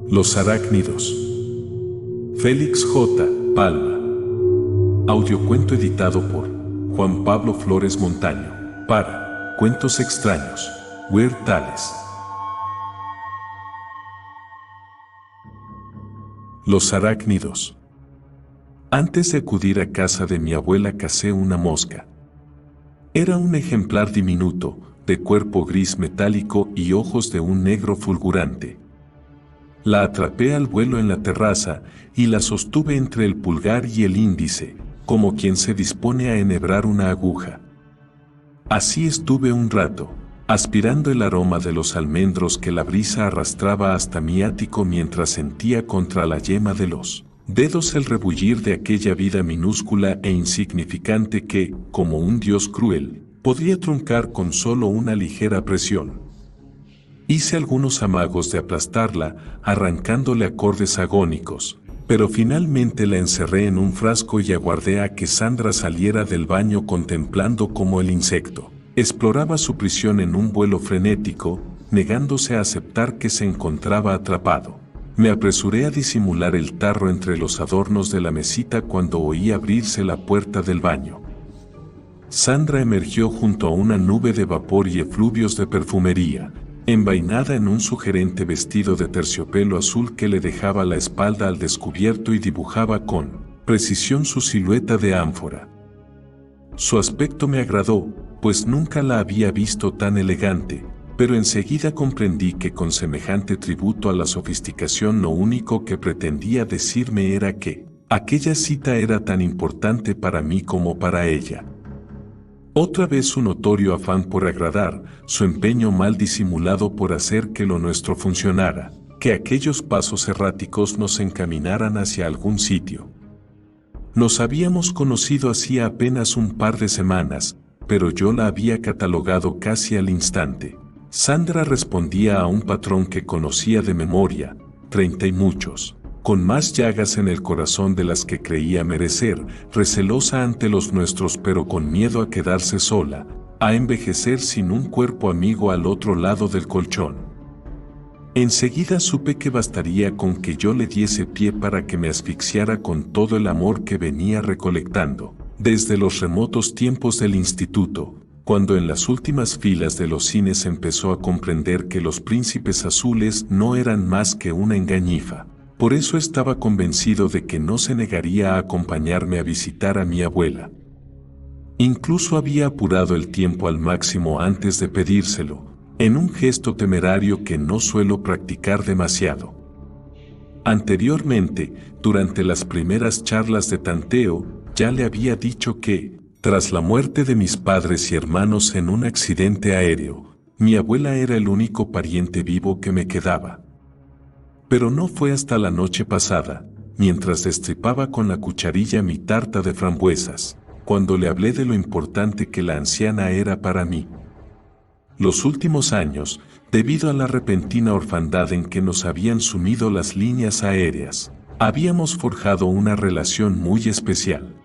Los arácnidos. Félix J. Palma. Audiocuento editado por Juan Pablo Flores Montaño. Para Cuentos Extraños. Weird Tales. Los arácnidos. Antes de acudir a casa de mi abuela cacé una mosca. Era un ejemplar diminuto, de cuerpo gris metálico y ojos de un negro fulgurante. La atrapé al vuelo en la terraza y la sostuve entre el pulgar y el índice, como quien se dispone a enhebrar una aguja. Así estuve un rato, aspirando el aroma de los almendros que la brisa arrastraba hasta mi ático mientras sentía contra la yema de los dedos el rebullir de aquella vida minúscula e insignificante que, como un dios cruel, podría truncar con solo una ligera presión. Hice algunos amagos de aplastarla, arrancándole acordes agónicos, pero finalmente la encerré en un frasco y aguardé a que Sandra saliera del baño contemplando cómo el insecto exploraba su prisión en un vuelo frenético, negándose a aceptar que se encontraba atrapado. Me apresuré a disimular el tarro entre los adornos de la mesita cuando oí abrirse la puerta del baño. Sandra emergió junto a una nube de vapor y efluvios de perfumería, envainada en un sugerente vestido de terciopelo azul que le dejaba la espalda al descubierto y dibujaba con precisión su silueta de ánfora. Su aspecto me agradó, pues nunca la había visto tan elegante, pero enseguida comprendí que con semejante tributo a la sofisticación lo único que pretendía decirme era que aquella cita era tan importante para mí como para ella. Otra vez su notorio afán por agradar, su empeño mal disimulado por hacer que lo nuestro funcionara, que aquellos pasos erráticos nos encaminaran hacia algún sitio. Nos habíamos conocido hacía apenas un par de semanas, pero yo la había catalogado casi al instante. Sandra respondía a un patrón que conocía de memoria, 30 y muchos, con más llagas en el corazón de las que creía merecer, recelosa ante los nuestros pero con miedo a quedarse sola, a envejecer sin un cuerpo amigo al otro lado del colchón. Enseguida supe que bastaría con que yo le diese pie para que me asfixiara con todo el amor que venía recolectando, desde los remotos tiempos del instituto, cuando en las últimas filas de los cines empezó a comprender que los príncipes azules no eran más que una engañifa. Por eso estaba convencido de que no se negaría a acompañarme a visitar a mi abuela. Incluso había apurado el tiempo al máximo antes de pedírselo, en un gesto temerario que no suelo practicar demasiado. Anteriormente, durante las primeras charlas de tanteo, ya le había dicho que, tras la muerte de mis padres y hermanos en un accidente aéreo, mi abuela era el único pariente vivo que me quedaba. Pero no fue hasta la noche pasada, mientras destripaba con la cucharilla mi tarta de frambuesas, cuando le hablé de lo importante que la anciana era para mí. Los últimos años, debido a la repentina orfandad en que nos habían sumido las líneas aéreas, habíamos forjado una relación muy especial.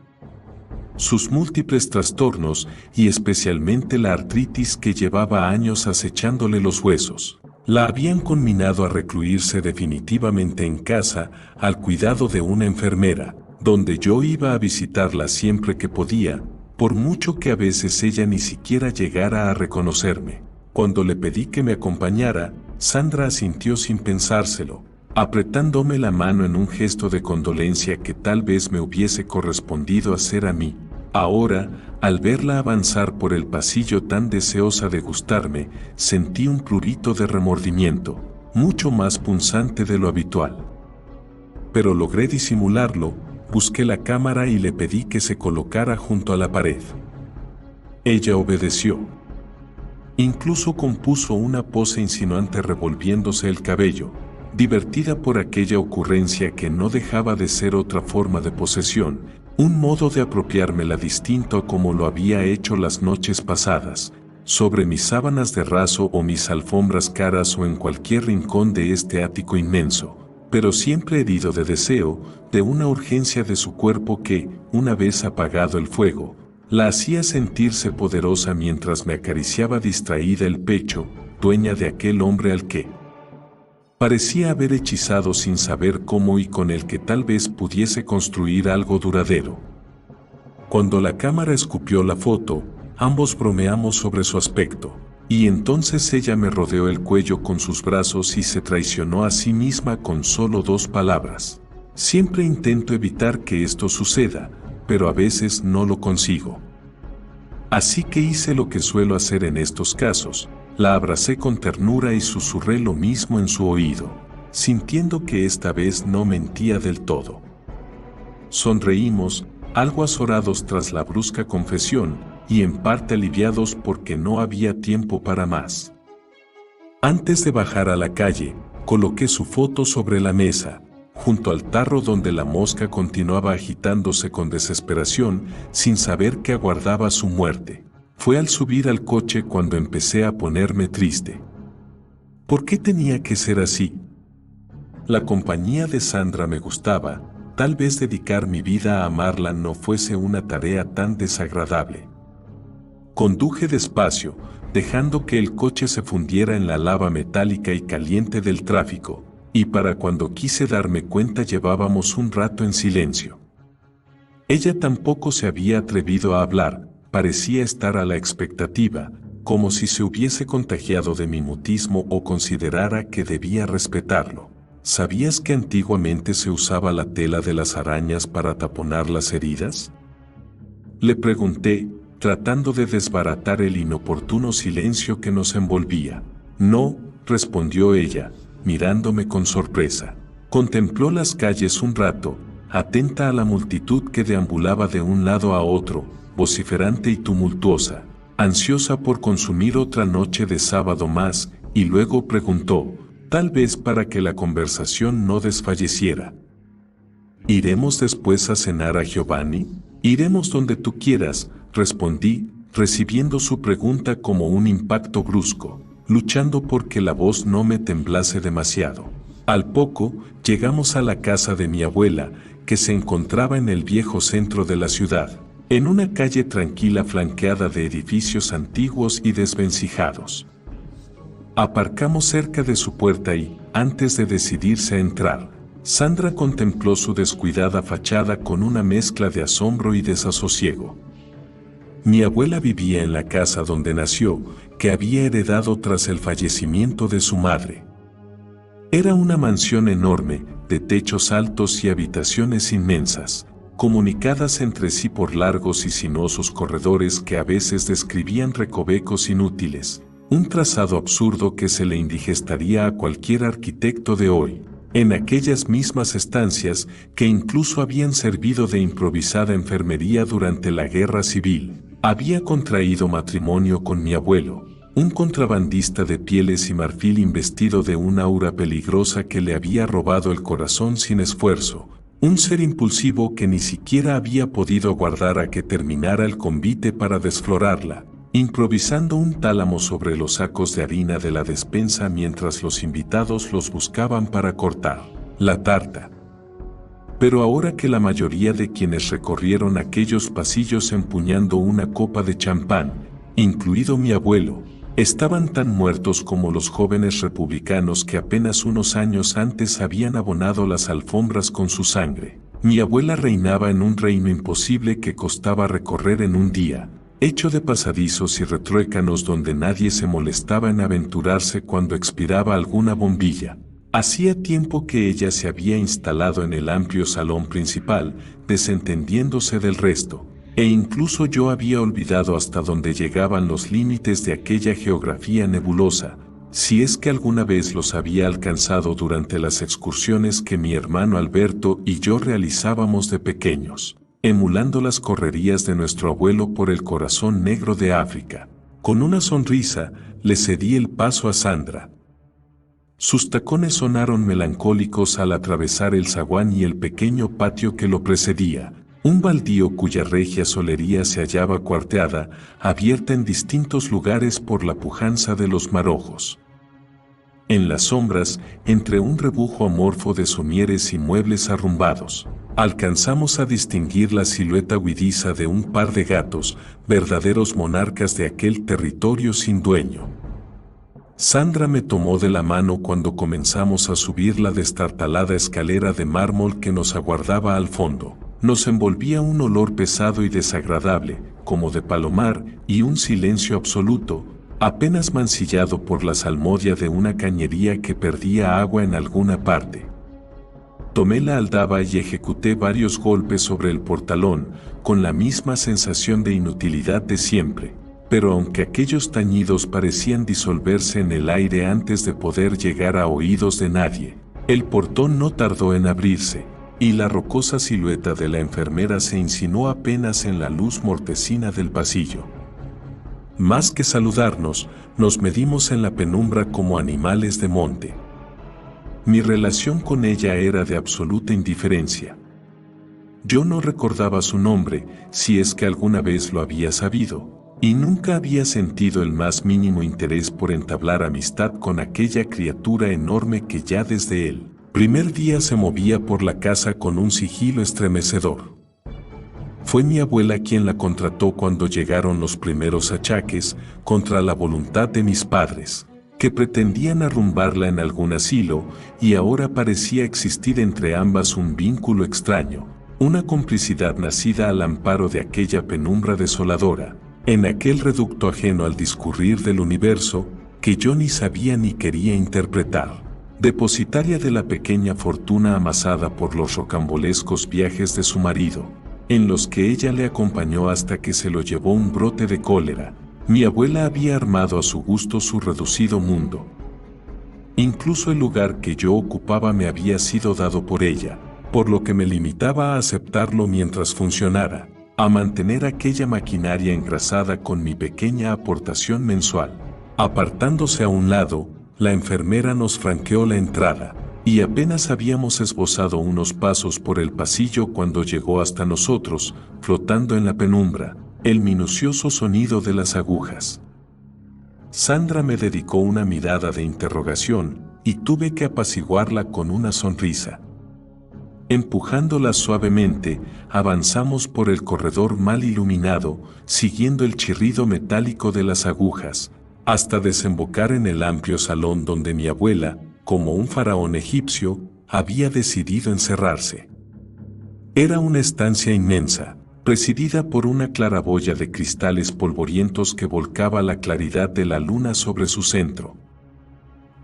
Sus múltiples trastornos, y especialmente la artritis que llevaba años acechándole los huesos, la habían conminado a recluirse definitivamente en casa, al cuidado de una enfermera, donde yo iba a visitarla siempre que podía, por mucho que a veces ella ni siquiera llegara a reconocerme. Cuando le pedí que me acompañara, Sandra asintió sin pensárselo, apretándome la mano en un gesto de condolencia que tal vez me hubiese correspondido hacer a mí. Ahora, al verla avanzar por el pasillo tan deseosa de gustarme, sentí un prurito de remordimiento, mucho más punzante de lo habitual. Pero logré disimularlo, busqué la cámara y le pedí que se colocara junto a la pared. Ella obedeció. Incluso compuso una pose insinuante revolviéndose el cabello, divertida por aquella ocurrencia que no dejaba de ser otra forma de posesión, un modo de apropiármela distinto a como lo había hecho las noches pasadas, sobre mis sábanas de raso o mis alfombras caras o en cualquier rincón de este ático inmenso, pero siempre herido de deseo, de una urgencia de su cuerpo que, una vez apagado el fuego, la hacía sentirse poderosa mientras me acariciaba distraída el pecho, dueña de aquel hombre al que Parecía haber hechizado sin saber cómo y con el que tal vez pudiese construir algo duradero. Cuando la cámara escupió la foto, ambos bromeamos sobre su aspecto, y entonces ella me rodeó el cuello con sus brazos y se traicionó a sí misma con solo 2 palabras. Siempre intento evitar que esto suceda, pero a veces no lo consigo. Así que hice lo que suelo hacer en estos casos, la abracé con ternura y susurré lo mismo en su oído, sintiendo que esta vez no mentía del todo. Sonreímos, algo azorados tras la brusca confesión, y en parte aliviados porque no había tiempo para más. Antes de bajar a la calle, coloqué su foto sobre la mesa, junto al tarro donde la mosca continuaba agitándose con desesperación, sin saber que aguardaba su muerte. Fue al subir al coche cuando empecé a ponerme triste. ¿Por qué tenía que ser así? La compañía de Sandra me gustaba, tal vez dedicar mi vida a amarla no fuese una tarea tan desagradable. Conduje despacio, dejando que el coche se fundiera en la lava metálica y caliente del tráfico, y para cuando quise darme cuenta llevábamos un rato en silencio. Ella tampoco se había atrevido a hablar, parecía estar a la expectativa, como si se hubiese contagiado de mi mutismo o considerara que debía respetarlo. ¿Sabías que antiguamente se usaba la tela de las arañas para taponar las heridas? Le pregunté, tratando de desbaratar el inoportuno silencio que nos envolvía. No, respondió ella, mirándome con sorpresa. Contempló las calles un rato, atenta a la multitud que deambulaba de un lado a otro, vociferante y tumultuosa, ansiosa por consumir otra noche de sábado más, y luego preguntó, tal vez para que la conversación no desfalleciera: ¿iremos después a cenar a Giovanni? Iremos donde tú quieras, respondí, recibiendo su pregunta como un impacto brusco, luchando por que la voz no me temblase demasiado. Al poco, llegamos a la casa de mi abuela, que se encontraba en el viejo centro de la ciudad, en una calle tranquila flanqueada de edificios antiguos y desvencijados. Aparcamos cerca de su puerta y, antes de decidirse a entrar, Sandra contempló su descuidada fachada con una mezcla de asombro y desasosiego. Mi abuela vivía en la casa donde nació, que había heredado tras el fallecimiento de su madre. Era una mansión enorme, de techos altos y habitaciones inmensas, comunicadas entre sí por largos y sinuosos corredores que a veces describían recovecos inútiles, un trazado absurdo que se le indigestaría a cualquier arquitecto de hoy. En aquellas mismas estancias que incluso habían servido de improvisada enfermería durante la guerra civil, había contraído matrimonio con mi abuelo, un contrabandista de pieles y marfil investido de una aura peligrosa que le había robado el corazón sin esfuerzo, un ser impulsivo que ni siquiera había podido aguardar a que terminara el convite para desflorarla, improvisando un tálamo sobre los sacos de harina de la despensa mientras los invitados los buscaban para cortar la tarta. Pero ahora que la mayoría de quienes recorrieron aquellos pasillos empuñando una copa de champán, incluido mi abuelo, estaban tan muertos como los jóvenes republicanos que apenas unos años antes habían abonado las alfombras con su sangre, mi abuela reinaba en un reino imposible que costaba recorrer en un día, hecho de pasadizos y retruécanos donde nadie se molestaba en aventurarse cuando expiraba alguna bombilla. Hacía tiempo que ella se había instalado en el amplio salón principal, desentendiéndose del resto, e incluso yo había olvidado hasta dónde llegaban los límites de aquella geografía nebulosa, si es que alguna vez los había alcanzado durante las excursiones que mi hermano Alberto y yo realizábamos de pequeños, emulando las correrías de nuestro abuelo por el corazón negro de África. Con una sonrisa, le cedí el paso a Sandra. Sus tacones sonaron melancólicos al atravesar el zaguán y el pequeño patio que lo precedía, un baldío cuya regia solería se hallaba cuarteada, abierta en distintos lugares por la pujanza de los marojos. En las sombras, entre un rebujo amorfo de somieres y muebles arrumbados, alcanzamos a distinguir la silueta huidiza de un par de gatos, verdaderos monarcas de aquel territorio sin dueño. Sandra me tomó de la mano cuando comenzamos a subir la destartalada escalera de mármol que nos aguardaba al fondo. Nos envolvía un olor pesado y desagradable, como de palomar, y un silencio absoluto, apenas mancillado por la salmodia de una cañería que perdía agua en alguna parte. Tomé la aldaba y ejecuté varios golpes sobre el portalón, con la misma sensación de inutilidad de siempre. Pero aunque aquellos tañidos parecían disolverse en el aire antes de poder llegar a oídos de nadie, el portón no tardó en abrirse, y la rocosa silueta de la enfermera se insinuó apenas en la luz mortecina del pasillo. Más que saludarnos, nos medimos en la penumbra como animales de monte. Mi relación con ella era de absoluta indiferencia. Yo no recordaba su nombre, si es que alguna vez lo había sabido. Y nunca había sentido el más mínimo interés por entablar amistad con aquella criatura enorme que ya desde el primer día se movía por la casa con un sigilo estremecedor. Fue mi abuela quien la contrató cuando llegaron los primeros achaques contra la voluntad de mis padres, que pretendían arrumbarla en algún asilo, y ahora parecía existir entre ambas un vínculo extraño, una complicidad nacida al amparo de aquella penumbra desoladora, en aquel reducto ajeno al discurrir del universo, que yo ni sabía ni quería interpretar, depositaria de la pequeña fortuna amasada por los rocambolescos viajes de su marido, en los que ella le acompañó hasta que se lo llevó un brote de cólera. Mi abuela había armado a su gusto su reducido mundo. Incluso el lugar que yo ocupaba me había sido dado por ella, por lo que me limitaba a aceptarlo mientras funcionara, a mantener aquella maquinaria engrasada con mi pequeña aportación mensual. Apartándose a un lado, la enfermera nos franqueó la entrada, y apenas habíamos esbozado unos pasos por el pasillo cuando llegó hasta nosotros, flotando en la penumbra, el minucioso sonido de las agujas. Sandra me dedicó una mirada de interrogación, y tuve que apaciguarla con una sonrisa. Empujándola suavemente, avanzamos por el corredor mal iluminado, siguiendo el chirrido metálico de las agujas, hasta desembocar en el amplio salón donde mi abuela, como un faraón egipcio, había decidido encerrarse. Era una estancia inmensa, presidida por una claraboya de cristales polvorientos que volcaba la claridad de la luna sobre su centro.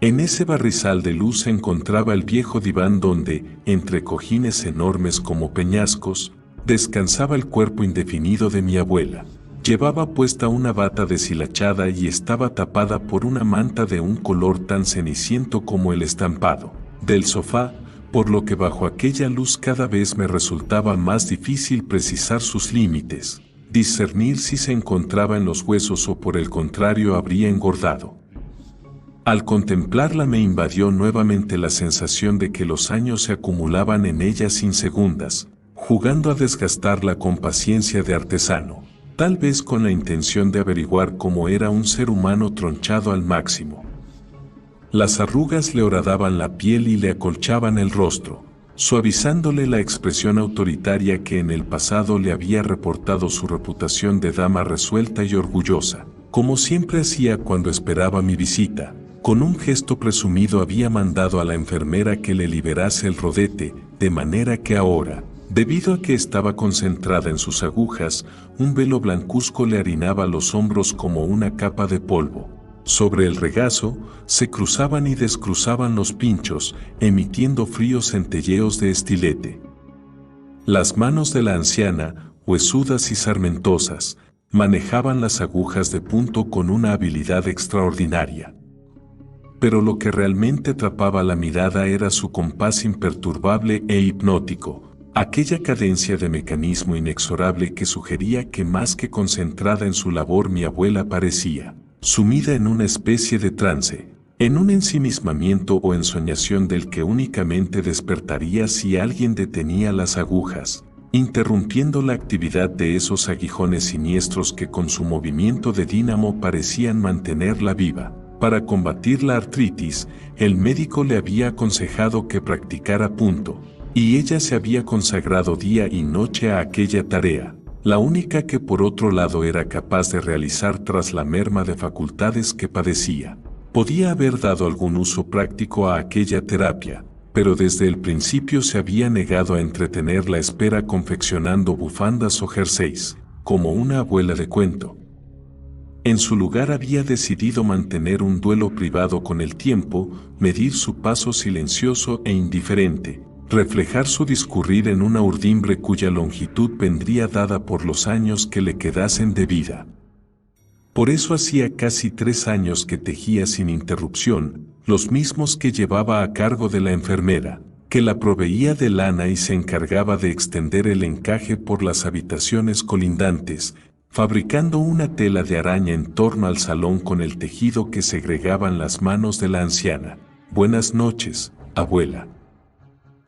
En ese barrizal de luz se encontraba el viejo diván donde, entre cojines enormes como peñascos, descansaba el cuerpo indefinido de mi abuela. Llevaba puesta una bata deshilachada y estaba tapada por una manta de un color tan ceniciento como el estampado del sofá, por lo que bajo aquella luz cada vez me resultaba más difícil precisar sus límites, discernir si se encontraba en los huesos o por el contrario habría engordado. Al contemplarla me invadió nuevamente la sensación de que los años se acumulaban en ella sin segundas, jugando a desgastarla con paciencia de artesano, tal vez con la intención de averiguar cómo era un ser humano tronchado al máximo. Las arrugas le horadaban la piel y le acolchaban el rostro, suavizándole la expresión autoritaria que en el pasado le había reportado su reputación de dama resuelta y orgullosa, como siempre hacía cuando esperaba mi visita. Con un gesto presumido había mandado a la enfermera que le liberase el rodete, de manera que ahora, debido a que estaba concentrada en sus agujas, un velo blancuzco le harinaba los hombros como una capa de polvo. Sobre el regazo, se cruzaban y descruzaban los pinchos, emitiendo fríos centelleos de estilete. Las manos de la anciana, huesudas y sarmentosas, manejaban las agujas de punto con una habilidad extraordinaria. Pero lo que realmente atrapaba la mirada era su compás imperturbable e hipnótico, aquella cadencia de mecanismo inexorable que sugería que más que concentrada en su labor mi abuela parecía sumida en una especie de trance, en un ensimismamiento o ensoñación del que únicamente despertaría si alguien detenía las agujas, interrumpiendo la actividad de esos aguijones siniestros que con su movimiento de dínamo parecían mantenerla viva. Para combatir la artritis, el médico le había aconsejado que practicara punto, y ella se había consagrado día y noche a aquella tarea, la única que por otro lado era capaz de realizar tras la merma de facultades que padecía. Podía haber dado algún uso práctico a aquella terapia, pero desde el principio se había negado a entretener la espera confeccionando bufandas o jerseys, como una abuela de cuento. En su lugar había decidido mantener un duelo privado con el tiempo, medir su paso silencioso e indiferente, reflejar su discurrir en una urdimbre cuya longitud vendría dada por los años que le quedasen de vida. Por eso hacía casi 3 años que tejía sin interrupción, los mismos que llevaba a cargo de la enfermera, que la proveía de lana y se encargaba de extender el encaje por las habitaciones colindantes, fabricando una tela de araña en torno al salón con el tejido que segregaban las manos de la anciana. Buenas noches, abuela.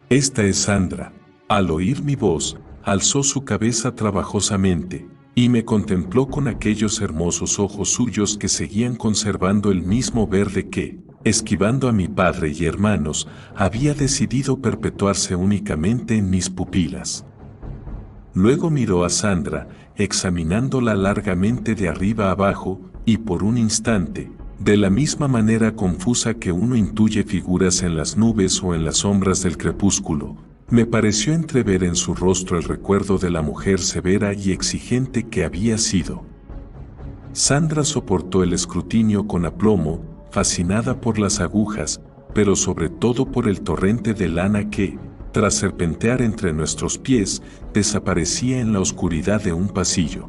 Esta es Sandra. Al oír mi voz, alzó su cabeza trabajosamente, y me contempló con aquellos hermosos ojos suyos que seguían conservando el mismo verde que, esquivando a mi padre y hermanos, había decidido perpetuarse únicamente en mis pupilas. Luego miró a Sandra, examinándola largamente de arriba abajo, y por un instante, de la misma manera confusa que uno intuye figuras en las nubes o en las sombras del crepúsculo, me pareció entrever en su rostro el recuerdo de la mujer severa y exigente que había sido. Sandra soportó el escrutinio con aplomo, fascinada por las agujas, pero sobre todo por el torrente de lana que, tras serpentear entre nuestros pies, desaparecía en la oscuridad de un pasillo.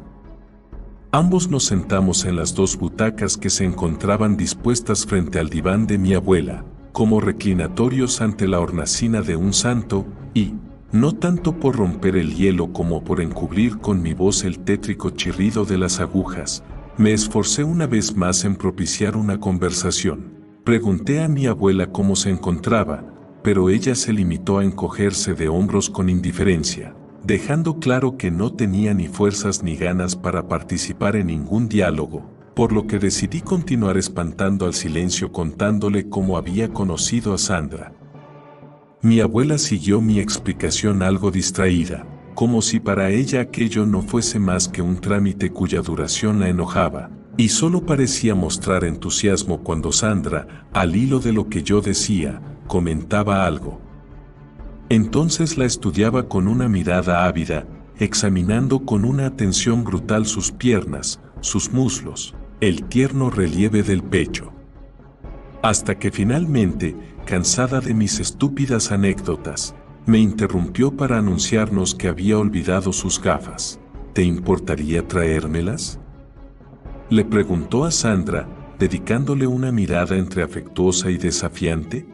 Ambos nos sentamos en las 2 butacas que se encontraban dispuestas frente al diván de mi abuela, como reclinatorios ante la hornacina de un santo, y, no tanto por romper el hielo como por encubrir con mi voz el tétrico chirrido de las agujas, me esforcé una vez más en propiciar una conversación. Pregunté a mi abuela cómo se encontraba, pero ella se limitó a encogerse de hombros con indiferencia, dejando claro que no tenía ni fuerzas ni ganas para participar en ningún diálogo, por lo que decidí continuar espantando al silencio contándole cómo había conocido a Sandra. Mi abuela siguió mi explicación algo distraída, como si para ella aquello no fuese más que un trámite cuya duración la enojaba, y solo parecía mostrar entusiasmo cuando Sandra, al hilo de lo que yo decía, comentaba algo. Entonces la estudiaba con una mirada ávida, examinando con una atención brutal sus piernas, sus muslos, el tierno relieve del pecho. Hasta que finalmente, cansada de mis estúpidas anécdotas, me interrumpió para anunciarnos que había olvidado sus gafas. ¿Te importaría traérmelas?, le preguntó a Sandra, dedicándole una mirada entre afectuosa y desafiante.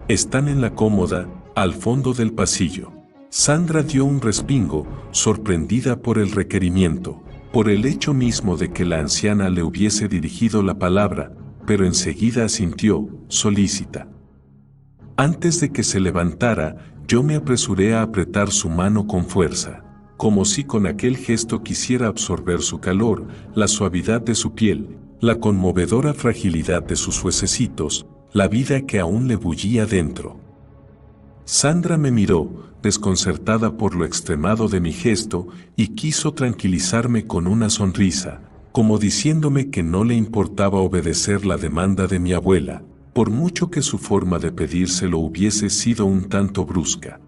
Están en la cómoda, al fondo del pasillo. Sandra dio un respingo, sorprendida por el requerimiento, por el hecho mismo de que la anciana le hubiese dirigido la palabra, pero enseguida asintió, solícita. Antes de que se levantara, yo me apresuré a apretar su mano con fuerza, como si con aquel gesto quisiera absorber su calor, la suavidad de su piel, la conmovedora fragilidad de sus huesecitos, la vida que aún le bullía dentro. Sandra me miró, desconcertada por lo extremado de mi gesto, y quiso tranquilizarme con una sonrisa, como diciéndome que no le importaba obedecer la demanda de mi abuela, por mucho que su forma de pedírselo hubiese sido un tanto brusca.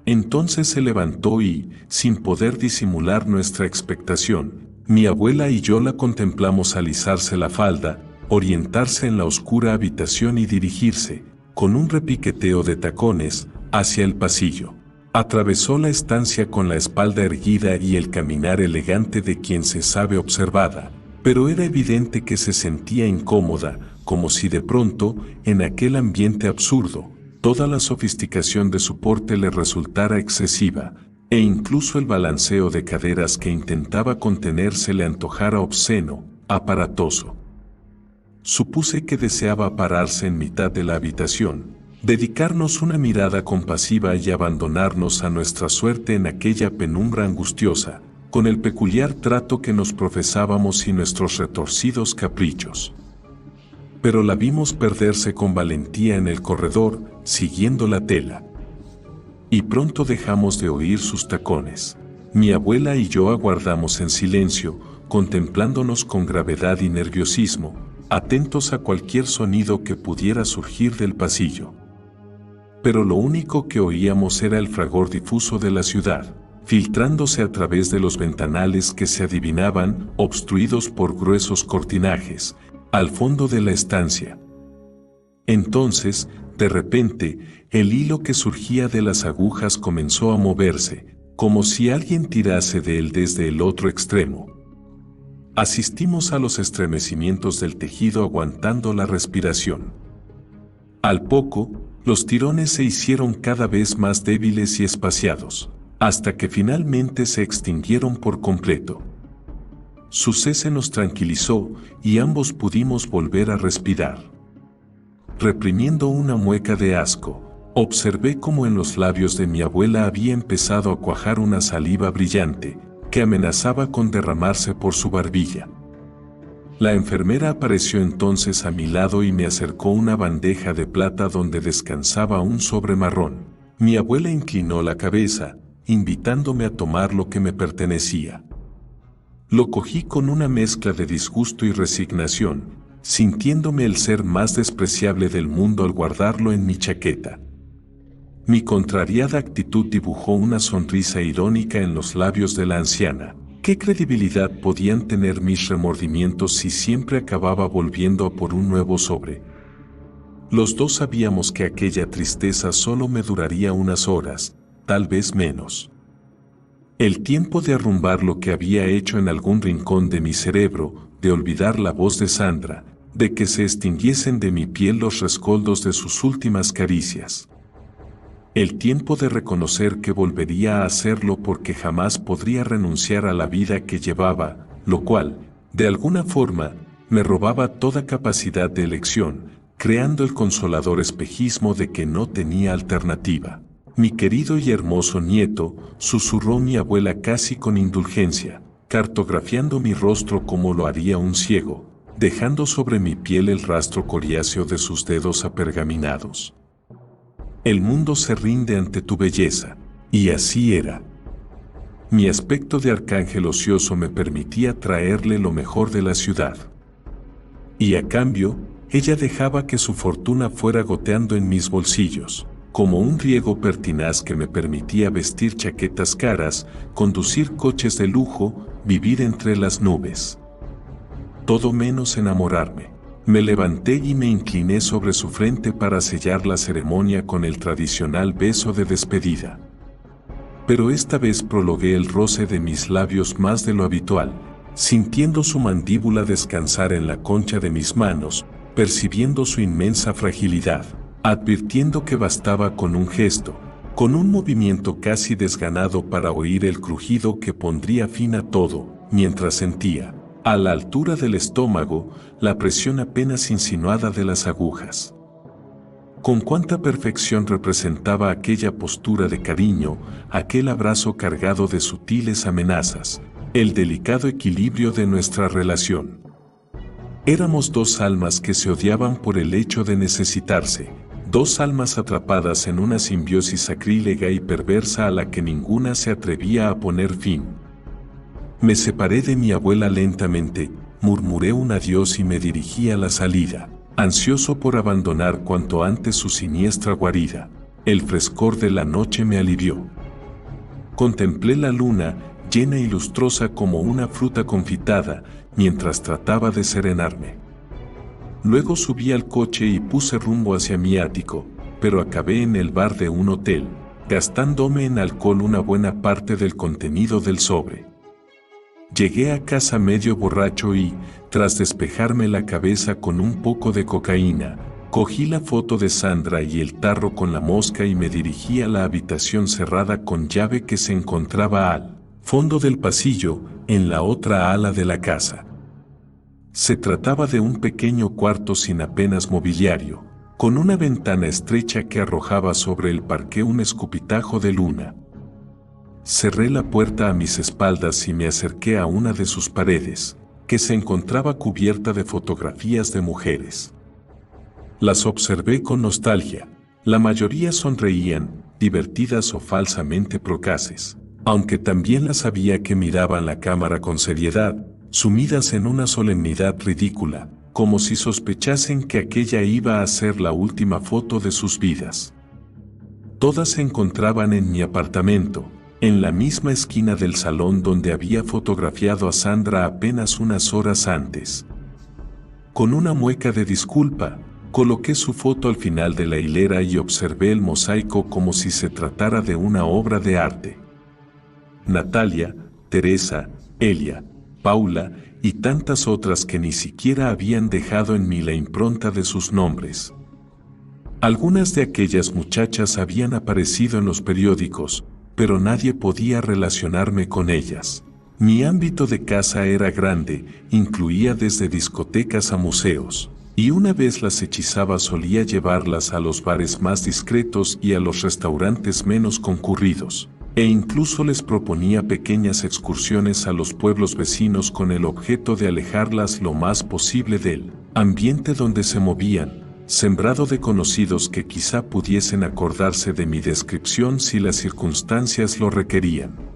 Entonces se levantó y, sin poder disimular nuestra expectación, mi abuela y yo la contemplamos alisarse la falda, orientarse en la oscura habitación y dirigirse, con un repiqueteo de tacones, hacia el pasillo. Atravesó la estancia con la espalda erguida y el caminar elegante de quien se sabe observada, pero era evidente que se sentía incómoda, como si de pronto, en aquel ambiente absurdo, toda la sofisticación de su porte le resultara excesiva, e incluso el balanceo de caderas que intentaba contener se le antojara obsceno, aparatoso. Supuse que deseaba pararse en mitad de la habitación, dedicarnos una mirada compasiva y abandonarnos a nuestra suerte en aquella penumbra angustiosa, con el peculiar trato que nos profesábamos y nuestros retorcidos caprichos. Pero la vimos perderse con valentía en el corredor, siguiendo la tela. Y pronto dejamos de oír sus tacones. Mi abuela y yo aguardamos en silencio, contemplándonos con gravedad y nerviosismo, atentos a cualquier sonido que pudiera surgir del pasillo. Pero lo único que oíamos era el fragor difuso de la ciudad, filtrándose a través de los ventanales que se adivinaban, obstruidos por gruesos cortinajes, al fondo de la estancia. Entonces, de repente, el hilo que surgía de las agujas comenzó a moverse, como si alguien tirase de él desde el otro extremo. Asistimos a los estremecimientos del tejido aguantando la respiración. Al poco, los tirones se hicieron cada vez más débiles y espaciados, hasta que finalmente se extinguieron por completo. Su cese nos tranquilizó y ambos pudimos volver a respirar. Reprimiendo una mueca de asco, observé cómo en los labios de mi abuela había empezado a cuajar una saliva brillante, que amenazaba con derramarse por su barbilla. La enfermera apareció entonces a mi lado y me acercó una bandeja de plata donde descansaba un sobre marrón. Mi abuela inclinó la cabeza, invitándome a tomar lo que me pertenecía. Lo cogí con una mezcla de disgusto y resignación, sintiéndome el ser más despreciable del mundo al guardarlo en mi chaqueta. Mi contrariada actitud dibujó una sonrisa irónica en los labios de la anciana. ¿Qué credibilidad podían tener mis remordimientos si siempre acababa volviendo a por un nuevo sobre? Los dos sabíamos que aquella tristeza solo me duraría unas horas, tal vez menos. El tiempo de arrumbar lo que había hecho en algún rincón de mi cerebro, de olvidar la voz de Sandra, de que se extinguiesen de mi piel los rescoldos de sus últimas caricias. El tiempo de reconocer que volvería a hacerlo porque jamás podría renunciar a la vida que llevaba, lo cual, de alguna forma, me robaba toda capacidad de elección, creando el consolador espejismo de que no tenía alternativa. Mi querido y hermoso nieto, susurró mi abuela casi con indulgencia, cartografiando mi rostro como lo haría un ciego, dejando sobre mi piel el rastro coriáceo de sus dedos apergaminados. El mundo se rinde ante tu belleza, y así era. Mi aspecto de arcángel ocioso me permitía traerle lo mejor de la ciudad. Y a cambio, ella dejaba que su fortuna fuera goteando en mis bolsillos, como un riego pertinaz que me permitía vestir chaquetas caras, conducir coches de lujo, vivir entre las nubes. Todo menos enamorarme. Me levanté y me incliné sobre su frente para sellar la ceremonia con el tradicional beso de despedida. Pero esta vez prolongué el roce de mis labios más de lo habitual, sintiendo su mandíbula descansar en la concha de mis manos, percibiendo su inmensa fragilidad, advirtiendo que bastaba con un gesto, con un movimiento casi desganado para oír el crujido que pondría fin a todo, mientras sentía, a la altura del estómago, la presión apenas insinuada de las agujas. Con cuánta perfección representaba aquella postura de cariño, aquel abrazo cargado de sutiles amenazas, el delicado equilibrio de nuestra relación. Éramos dos almas que se odiaban por el hecho de necesitarse, dos almas atrapadas en una simbiosis sacrílega y perversa a la que ninguna se atrevía a poner fin. Me separé de mi abuela lentamente, murmuré un adiós y me dirigí a la salida, ansioso por abandonar cuanto antes su siniestra guarida. El frescor de la noche me alivió. Contemplé la luna, llena y lustrosa como una fruta confitada, mientras trataba de serenarme. Luego subí al coche y puse rumbo hacia mi ático, pero acabé en el bar de un hotel, gastándome en alcohol una buena parte del contenido del sobre. Llegué a casa medio borracho y, tras despejarme la cabeza con un poco de cocaína, cogí la foto de Sandra y el tarro con la mosca y me dirigí a la habitación cerrada con llave que se encontraba al fondo del pasillo, en la otra ala de la casa. Se trataba de un pequeño cuarto sin apenas mobiliario, con una ventana estrecha que arrojaba sobre el parqué un escupitajo de luna. Cerré la puerta a mis espaldas y me acerqué a una de sus paredes, que se encontraba cubierta de fotografías de mujeres. Las observé con nostalgia. La mayoría sonreían, divertidas o falsamente procaces, aunque también las había que miraban la cámara con seriedad, sumidas en una solemnidad ridícula, como si sospechasen que aquella iba a ser la última foto de sus vidas. Todas se encontraban en mi apartamento, en la misma esquina del salón donde había fotografiado a Sandra apenas unas horas antes. Con una mueca de disculpa, coloqué su foto al final de la hilera y observé el mosaico como si se tratara de una obra de arte. Natalia, Teresa, Elia, Paula y tantas otras que ni siquiera habían dejado en mí la impronta de sus nombres. Algunas de aquellas muchachas habían aparecido en los periódicos, pero nadie podía relacionarme con ellas. Mi ámbito de casa era grande, incluía desde discotecas a museos, y una vez las hechizaba solía llevarlas a los bares más discretos y a los restaurantes menos concurridos, e incluso les proponía pequeñas excursiones a los pueblos vecinos con el objeto de alejarlas lo más posible del ambiente donde se movían, sembrado de conocidos que quizá pudiesen acordarse de mi descripción si las circunstancias lo requerían.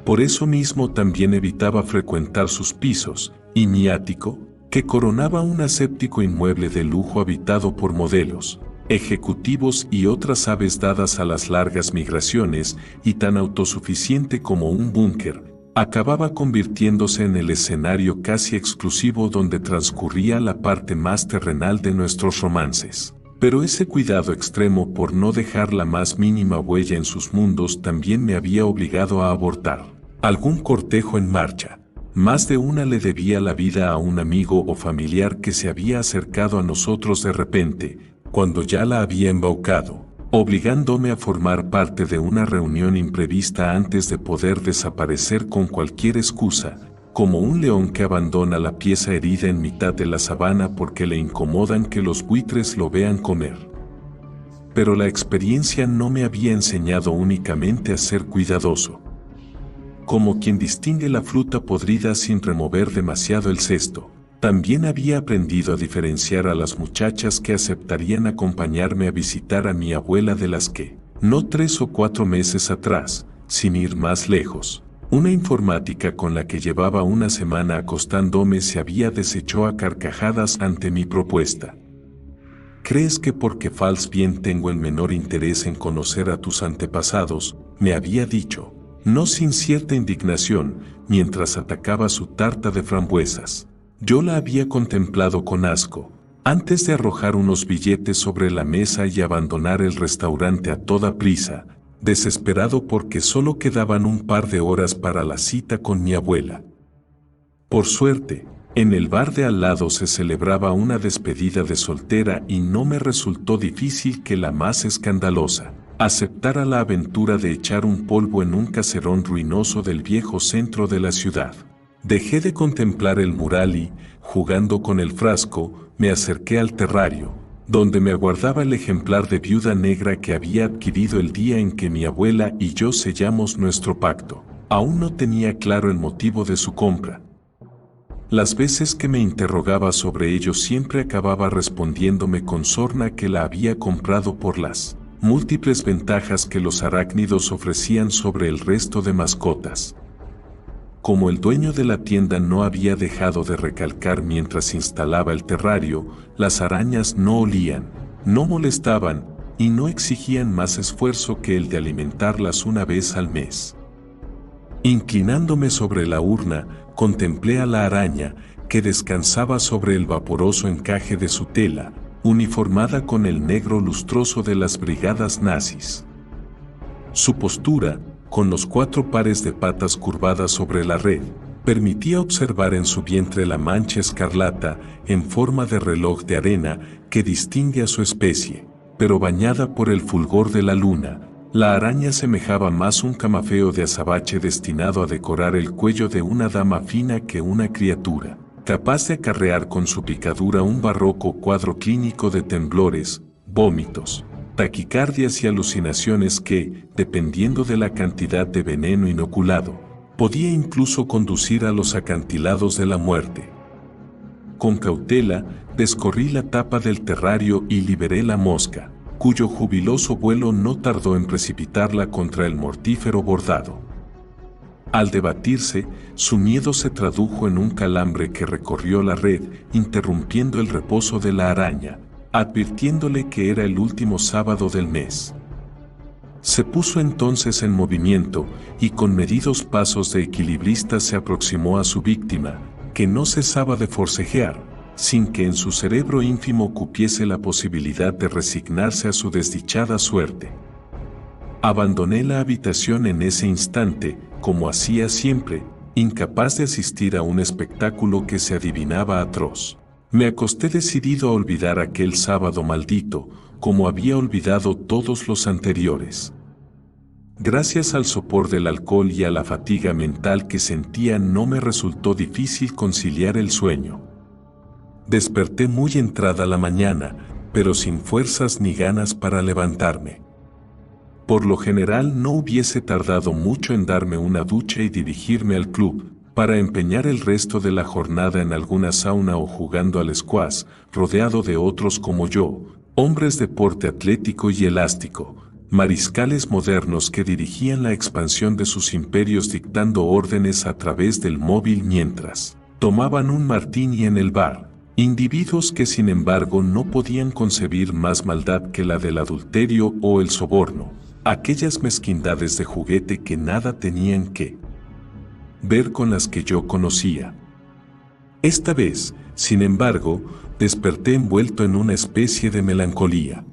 Por eso mismo también evitaba frecuentar sus pisos, y mi ático, que coronaba un aséptico inmueble de lujo habitado por modelos, ejecutivos y otras aves dadas a las largas migraciones y tan autosuficiente como un búnker, acababa convirtiéndose en el escenario casi exclusivo donde transcurría la parte más terrenal de nuestros romances. Pero ese cuidado extremo por no dejar la más mínima huella en sus mundos también me había obligado a abortar algún cortejo en marcha. Más de una le debía la vida a un amigo o familiar que se había acercado a nosotros de repente, cuando ya la había embaucado, obligándome a formar parte de una reunión imprevista antes de poder desaparecer con cualquier excusa, como un león que abandona la pieza herida en mitad de la sabana porque le incomodan que los buitres lo vean comer. Pero la experiencia no me había enseñado únicamente a ser cuidadoso. Como quien distingue la fruta podrida sin remover demasiado el cesto, también había aprendido a diferenciar a las muchachas que aceptarían acompañarme a visitar a mi abuela de las que, no 3 o 4 meses atrás, sin ir más lejos, una informática con la que llevaba una semana acostándome se había deshecho a carcajadas ante mi propuesta. ¿Crees que porque fals bien tengo el menor interés en conocer a tus antepasados?, me había dicho, no sin cierta indignación, mientras atacaba su tarta de frambuesas. Yo la había contemplado con asco, antes de arrojar unos billetes sobre la mesa y abandonar el restaurante a toda prisa, desesperado porque solo quedaban un par de horas para la cita con mi abuela. Por suerte, en el bar de al lado se celebraba una despedida de soltera y no me resultó difícil que la más escandalosa aceptara la aventura de echar un polvo en un caserón ruinoso del viejo centro de la ciudad. Dejé de contemplar el mural y, jugando con el frasco, me acerqué al terrario, donde me aguardaba el ejemplar de viuda negra que había adquirido el día en que mi abuela y yo sellamos nuestro pacto. Aún no tenía claro el motivo de su compra. Las veces que me interrogaba sobre ello siempre acababa respondiéndome con sorna que la había comprado por las múltiples ventajas que los arácnidos ofrecían sobre el resto de mascotas. Como el dueño de la tienda no había dejado de recalcar mientras instalaba el terrario, las arañas no olían, no molestaban y no exigían más esfuerzo que el de alimentarlas una vez al mes. Inclinándome sobre la urna, contemplé a la araña, que descansaba sobre el vaporoso encaje de su tela, uniformada con el negro lustroso de las brigadas nazis. Su postura, con los 4 pares de patas curvadas sobre la red, permitía observar en su vientre la mancha escarlata en forma de reloj de arena que distingue a su especie, pero bañada por el fulgor de la luna. La araña semejaba más un camafeo de azabache destinado a decorar el cuello de una dama fina que una criatura capaz de acarrear con su picadura un barroco cuadro clínico de temblores, vómitos, taquicardias y alucinaciones que, dependiendo de la cantidad de veneno inoculado, podía incluso conducir a los acantilados de la muerte. Con cautela, descorrí la tapa del terrario y liberé la mosca, cuyo jubiloso vuelo no tardó en precipitarla contra el mortífero bordado. Al debatirse, su miedo se tradujo en un calambre que recorrió la red, interrumpiendo el reposo de la araña, advirtiéndole que era el último sábado del mes. Se puso entonces en movimiento y con medidos pasos de equilibrista se aproximó a su víctima, que no cesaba de forcejear, sin que en su cerebro ínfimo cupiese la posibilidad de resignarse a su desdichada suerte. Abandoné la habitación en ese instante, como hacía siempre, incapaz de asistir a un espectáculo que se adivinaba atroz. Me acosté decidido a olvidar aquel sábado maldito, como había olvidado todos los anteriores. Gracias al sopor del alcohol y a la fatiga mental que sentía, no me resultó difícil conciliar el sueño. Desperté muy entrada la mañana, pero sin fuerzas ni ganas para levantarme. Por lo general no hubiese tardado mucho en darme una ducha y dirigirme al club, para empeñar el resto de la jornada en alguna sauna o jugando al squash, rodeado de otros como yo, hombres de porte atlético y elástico, mariscales modernos que dirigían la expansión de sus imperios dictando órdenes a través del móvil mientras tomaban un martini en el bar, individuos que sin embargo no podían concebir más maldad que la del adulterio o el soborno, aquellas mezquindades de juguete que nada tenían que ver con las que yo conocía. Esta vez, sin embargo, desperté envuelto en una especie de melancolía.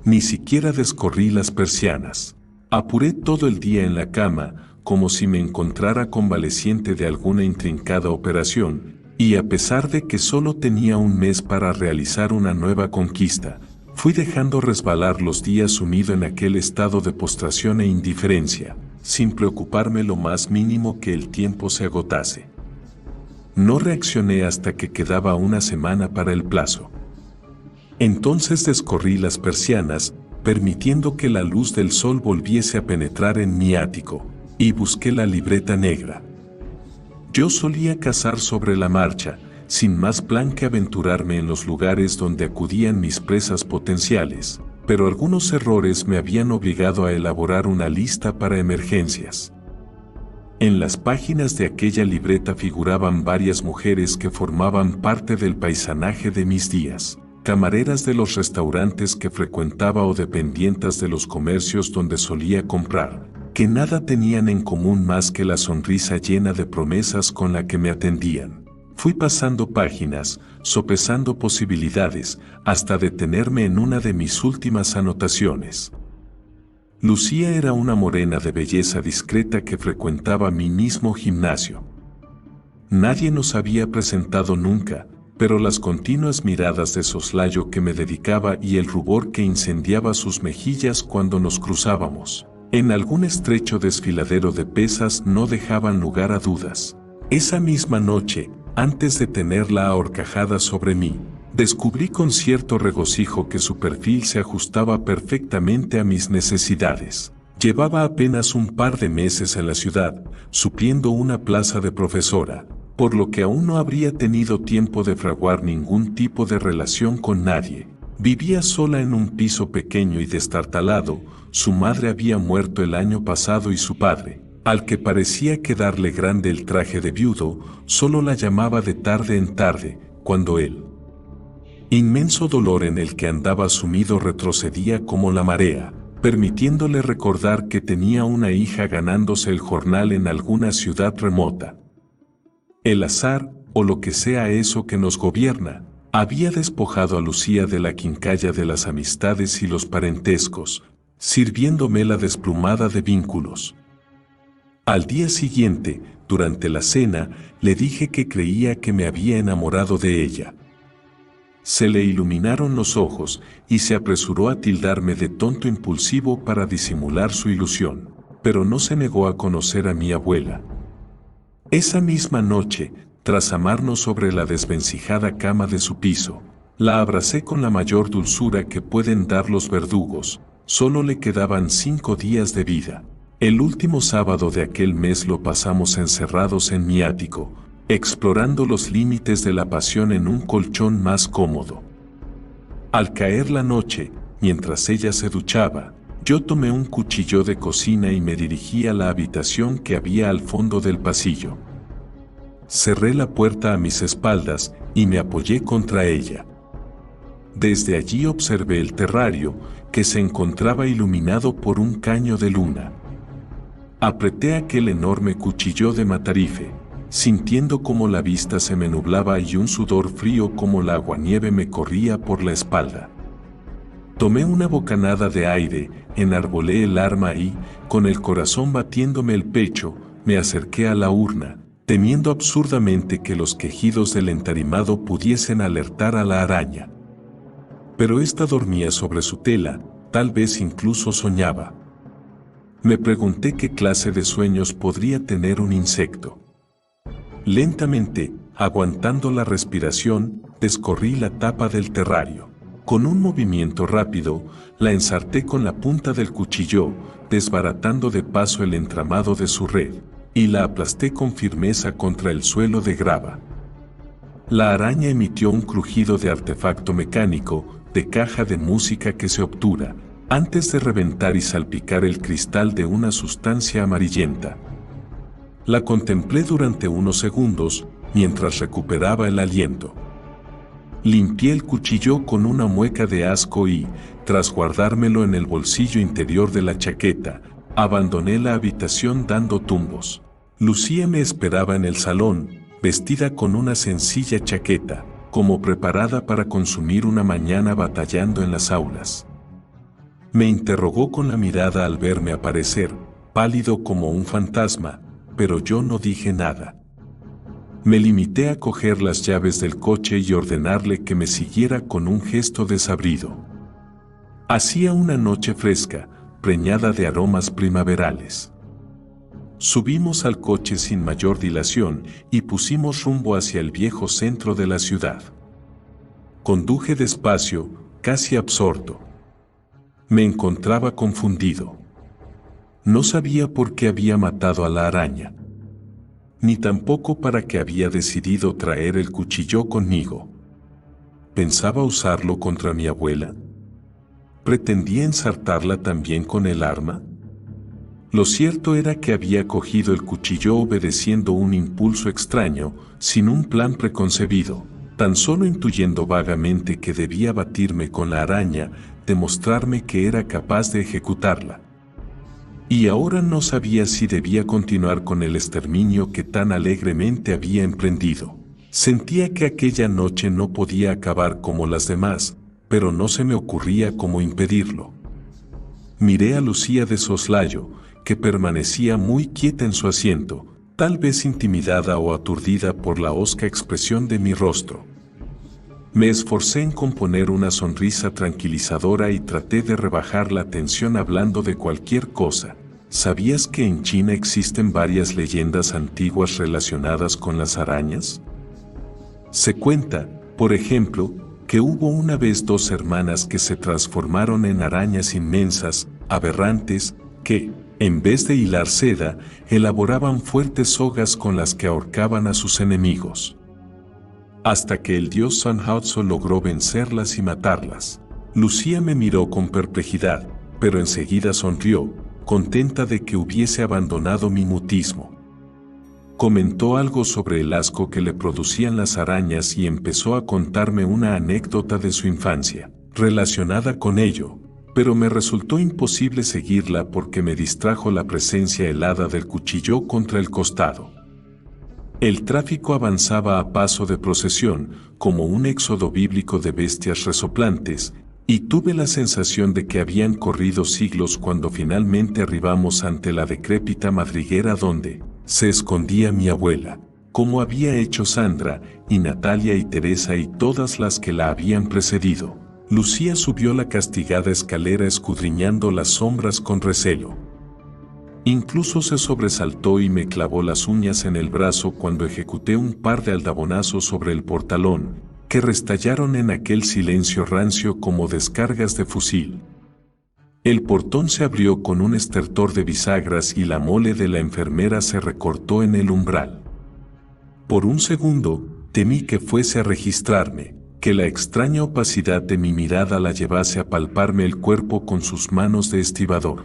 Ni siquiera descorrí las persianas. Apuré todo el día en la cama, como si me encontrara convaleciente de alguna intrincada operación, y a pesar de que solo tenía un mes para realizar una nueva conquista, fui dejando resbalar los días sumido en aquel estado de postración e indiferencia, sin preocuparme lo más mínimo que el tiempo se agotase. No reaccioné hasta que quedaba una semana para el plazo. Entonces descorrí las persianas, permitiendo que la luz del sol volviese a penetrar en mi ático, y busqué la libreta negra. Yo solía cazar sobre la marcha, sin más plan que aventurarme en los lugares donde acudían mis presas potenciales, pero algunos errores me habían obligado a elaborar una lista para emergencias. En las páginas de aquella libreta figuraban varias mujeres que formaban parte del paisanaje de mis días, camareras de los restaurantes que frecuentaba o dependientas de los comercios donde solía comprar, que nada tenían en común más que la sonrisa llena de promesas con la que me atendían. Fui pasando páginas, sopesando posibilidades, hasta detenerme en una de mis últimas anotaciones. Lucía era una morena de belleza discreta que frecuentaba mi mismo gimnasio. Nadie nos había presentado nunca, pero las continuas miradas de soslayo que me dedicaba y el rubor que incendiaba sus mejillas cuando nos cruzábamos en algún estrecho desfiladero de pesas no dejaban lugar a dudas. Esa misma noche, antes de tenerla ahorcajada sobre mí, descubrí con cierto regocijo que su perfil se ajustaba perfectamente a mis necesidades. Llevaba apenas un par de meses en la ciudad, supliendo una plaza de profesora, por lo que aún no habría tenido tiempo de fraguar ningún tipo de relación con nadie. Vivía sola en un piso pequeño y destartalado, su madre había muerto el año pasado y su padre, al que parecía quedarle grande el traje de viudo, solo la llamaba de tarde en tarde, cuando el inmenso dolor en el que andaba sumido retrocedía como la marea, permitiéndole recordar que tenía una hija ganándose el jornal en alguna ciudad remota. El azar, o lo que sea eso que nos gobierna, había despojado a Lucía de la quincalla de las amistades y los parentescos, sirviéndome la desplumada de vínculos. Al día siguiente, durante la cena, le dije que creía que me había enamorado de ella. Se le iluminaron los ojos y se apresuró a tildarme de tonto impulsivo para disimular su ilusión, pero no se negó a conocer a mi abuela. Esa misma noche, tras amarnos sobre la desvencijada cama de su piso, la abracé con la mayor dulzura que pueden dar los verdugos. Solo le quedaban 5 días de vida. El último sábado de aquel mes lo pasamos encerrados en mi ático, explorando los límites de la pasión en un colchón más cómodo. Al caer la noche, mientras ella se duchaba, Yo tomé un cuchillo de cocina y me dirigí a la habitación que había al fondo del pasillo. Cerré la puerta a mis espaldas y me apoyé contra ella. Desde allí observé el terrario, que se encontraba iluminado por un caño de luna. Apreté aquel enorme cuchillo de matarife, sintiendo como la vista se me nublaba y un sudor frío como la aguanieve me corría por la espalda. Tomé una bocanada de aire, enarbolé el arma y, con el corazón batiéndome el pecho, me acerqué a la urna, temiendo absurdamente que los quejidos del entarimado pudiesen alertar a la araña. Pero ésta dormía sobre su tela, tal vez incluso soñaba. Me pregunté qué clase de sueños podría tener un insecto. Lentamente, aguantando la respiración, descorrí la tapa del terrario. Con un movimiento rápido, la ensarté con la punta del cuchillo, desbaratando de paso el entramado de su red, y la aplasté con firmeza contra el suelo de grava. La araña emitió un crujido de artefacto mecánico, de caja de música que se obtura, antes de reventar y salpicar el cristal de una sustancia amarillenta. La contemplé durante unos segundos, mientras recuperaba el aliento. Limpié el cuchillo con una mueca de asco y, tras guardármelo en el bolsillo interior de la chaqueta, abandoné la habitación dando tumbos. Lucía me esperaba en el salón, vestida con una sencilla chaqueta, como preparada para consumir una mañana batallando en las aulas. Me interrogó con la mirada al verme aparecer, pálido como un fantasma, pero yo no dije nada. Me limité a coger las llaves del coche y ordenarle que me siguiera con un gesto desabrido. Hacía una noche fresca, preñada de aromas primaverales. Subimos al coche sin mayor dilación y pusimos rumbo hacia el viejo centro de la ciudad. Conduje despacio, casi absorto. Me encontraba confundido. No sabía por qué había matado a la araña, ni tampoco para qué había decidido traer el cuchillo conmigo. ¿Pensaba usarlo contra mi abuela? ¿Pretendía ensartarla también con el arma? Lo cierto era que había cogido el cuchillo obedeciendo un impulso extraño, sin un plan preconcebido, tan solo intuyendo vagamente que debía batirme con la araña, demostrarme que era capaz de ejecutarla. Y ahora no sabía si debía continuar con el exterminio que tan alegremente había emprendido. Sentía que aquella noche no podía acabar como las demás, pero no se me ocurría cómo impedirlo. Miré a Lucía de soslayo, que permanecía muy quieta en su asiento, tal vez intimidada o aturdida por la hosca expresión de mi rostro. Me esforcé en componer una sonrisa tranquilizadora y traté de rebajar la tensión hablando de cualquier cosa. ¿Sabías que en China existen varias leyendas antiguas relacionadas con las arañas? Se cuenta, por ejemplo, que hubo una vez dos hermanas que se transformaron en arañas inmensas, aberrantes, que, en vez de hilar seda, elaboraban fuertes sogas con las que ahorcaban a sus enemigos. Hasta que el dios Sanjutsu logró vencerlas y matarlas. Lucía me miró con perplejidad, pero enseguida sonrió, contenta de que hubiese abandonado mi mutismo. Comentó algo sobre el asco que le producían las arañas y empezó a contarme una anécdota de su infancia, relacionada con ello, pero me resultó imposible seguirla porque me distrajo la presencia helada del cuchillo contra el costado. El tráfico avanzaba a paso de procesión, como un éxodo bíblico de bestias resoplantes, y tuve la sensación de que habían corrido siglos cuando finalmente arribamos ante la decrépita madriguera donde se escondía mi abuela, como había hecho Sandra, y Natalia y Teresa y todas las que la habían precedido. Lucía subió la castigada escalera escudriñando las sombras con recelo. Incluso se sobresaltó y me clavó las uñas en el brazo cuando ejecuté un par de aldabonazos sobre el portalón, que restallaron en aquel silencio rancio como descargas de fusil. El portón se abrió con un estertor de bisagras y la mole de la enfermera se recortó en el umbral. Por un segundo, temí que fuese a registrarme, que la extraña opacidad de mi mirada la llevase a palparme el cuerpo con sus manos de estibador.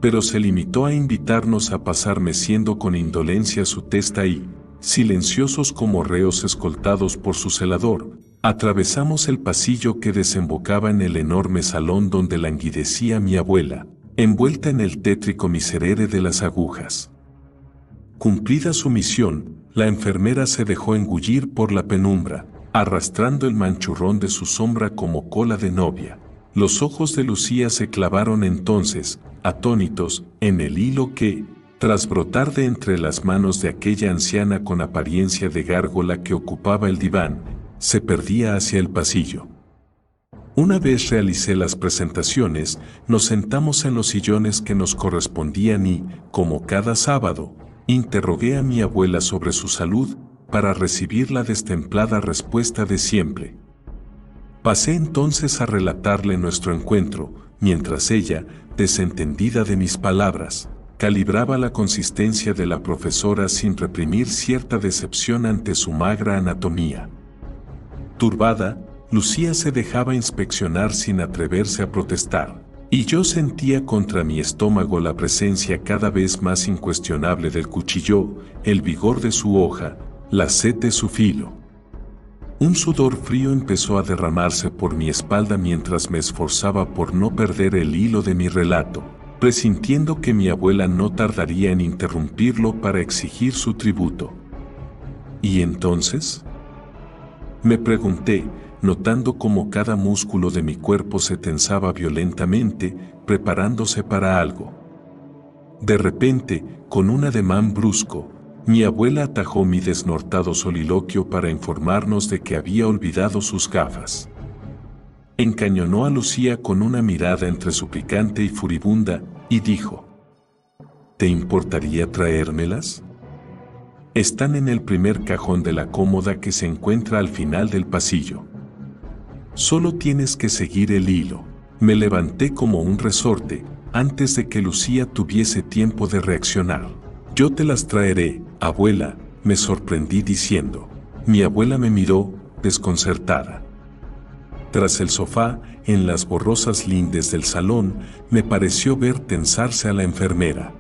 Pero se limitó a invitarnos a pasar meciendo con indolencia su testa y, silenciosos como reos escoltados por su celador, atravesamos el pasillo que desembocaba en el enorme salón donde languidecía mi abuela, envuelta en el tétrico miserere de las agujas. Cumplida su misión, la enfermera se dejó engullir por la penumbra, arrastrando el manchurrón de su sombra como cola de novia. Los ojos de Lucía se clavaron entonces, atónitos, en el hilo que, tras brotar de entre las manos de aquella anciana con apariencia de gárgola que ocupaba el diván, se perdía hacia el pasillo. Una vez realicé las presentaciones, nos sentamos en los sillones que nos correspondían y, como cada sábado, interrogué a mi abuela sobre su salud para recibir la destemplada respuesta de siempre. Pasé entonces a relatarle nuestro encuentro, mientras ella, desentendida de mis palabras, calibraba la consistencia de la profesora sin reprimir cierta decepción ante su magra anatomía. Turbada, Lucía se dejaba inspeccionar sin atreverse a protestar, y yo sentía contra mi estómago la presencia cada vez más incuestionable del cuchillo, el vigor de su hoja, la sed de su filo. Un sudor frío empezó a derramarse por mi espalda mientras me esforzaba por no perder el hilo de mi relato, presintiendo que mi abuela no tardaría en interrumpirlo para exigir su tributo. ¿Y entonces?, me pregunté, notando cómo cada músculo de mi cuerpo se tensaba violentamente, preparándose para algo. De repente, con un ademán brusco, mi abuela atajó mi desnortado soliloquio para informarnos de que había olvidado sus gafas. Encañonó a Lucía con una mirada entre suplicante y furibunda, y dijo: ¿te importaría traérmelas? Están en el primer cajón de la cómoda que se encuentra al final del pasillo. Solo tienes que seguir el hilo. Me levanté como un resorte, antes de que Lucía tuviese tiempo de reaccionar. Yo te las traeré, abuela, me sorprendí diciendo. Mi abuela me miró, desconcertada. Tras el sofá, en las borrosas lindes del salón, me pareció ver tensarse a la enfermera.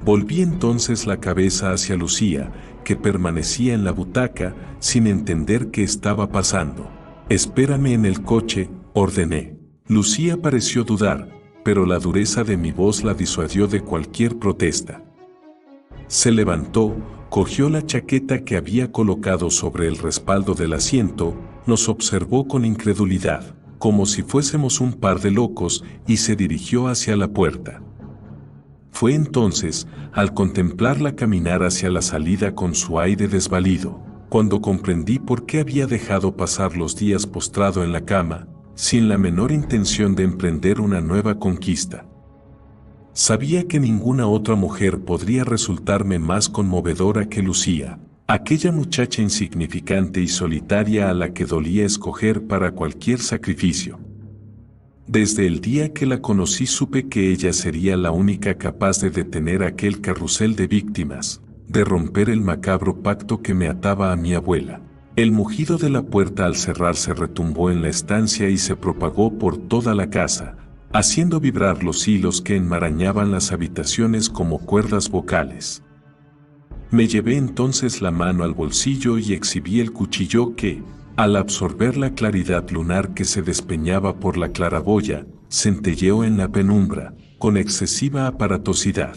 Volví entonces la cabeza hacia Lucía, que permanecía en la butaca, sin entender qué estaba pasando. Espérame en el coche, ordené. Lucía pareció dudar, pero la dureza de mi voz la disuadió de cualquier protesta. Se levantó, cogió la chaqueta que había colocado sobre el respaldo del asiento, nos observó con incredulidad, como si fuésemos un par de locos, y se dirigió hacia la puerta. Fue entonces, al contemplarla caminar hacia la salida con su aire desvalido, cuando comprendí por qué había dejado pasar los días postrado en la cama, sin la menor intención de emprender una nueva conquista. Sabía que ninguna otra mujer podría resultarme más conmovedora que Lucía, aquella muchacha insignificante y solitaria a la que dolía escoger para cualquier sacrificio. Desde el día que la conocí supe que ella sería la única capaz de detener aquel carrusel de víctimas, de romper el macabro pacto que me ataba a mi abuela. El mugido de la puerta al cerrarse retumbó en la estancia y se propagó por toda la casa, haciendo vibrar los hilos que enmarañaban las habitaciones como cuerdas vocales. Me llevé entonces la mano al bolsillo y exhibí el cuchillo que, al absorber la claridad lunar que se despeñaba por la claraboya, centelleó en la penumbra, con excesiva aparatosidad.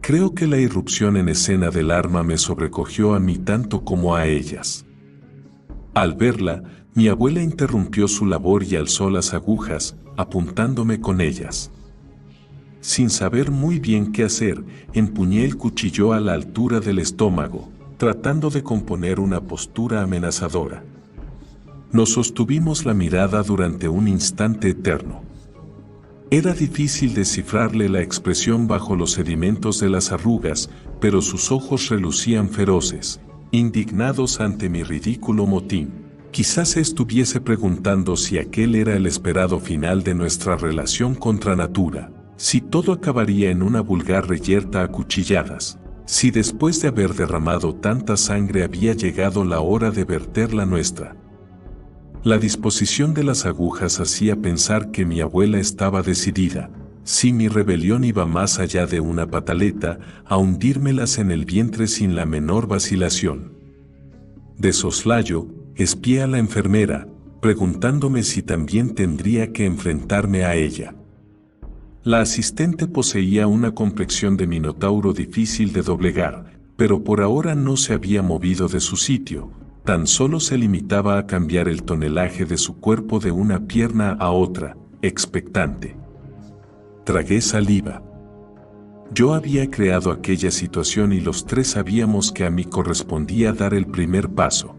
Creo que la irrupción en escena del arma me sobrecogió a mí tanto como a ellas. Al verla, mi abuela interrumpió su labor y alzó las agujas, apuntándome con ellas. Sin saber muy bien qué hacer, empuñé el cuchillo a la altura del estómago, tratando de componer una postura amenazadora. Nos sostuvimos la mirada durante un instante eterno. Era difícil descifrarle la expresión bajo los sedimentos de las arrugas, pero sus ojos relucían feroces, indignados ante mi ridículo motín. Quizás se estuviese preguntando si aquel era el esperado final de nuestra relación contra natura, si todo acabaría en una vulgar reyerta a cuchilladas, Si después de haber derramado tanta sangre había llegado la hora de verter la nuestra. La disposición de las agujas hacía pensar que mi abuela estaba decidida, si mi rebelión iba más allá de una pataleta, a hundírmelas en el vientre sin la menor vacilación. De soslayo, espié a la enfermera, preguntándome si también tendría que enfrentarme a ella. La asistente poseía una complexión de minotauro difícil de doblegar, pero por ahora no se había movido de su sitio, tan solo se limitaba a cambiar el tonelaje de su cuerpo de una pierna a otra, expectante. Tragué saliva. Yo había creado aquella situación y los tres sabíamos que a mí correspondía dar el primer paso.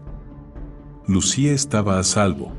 Lucía estaba a salvo.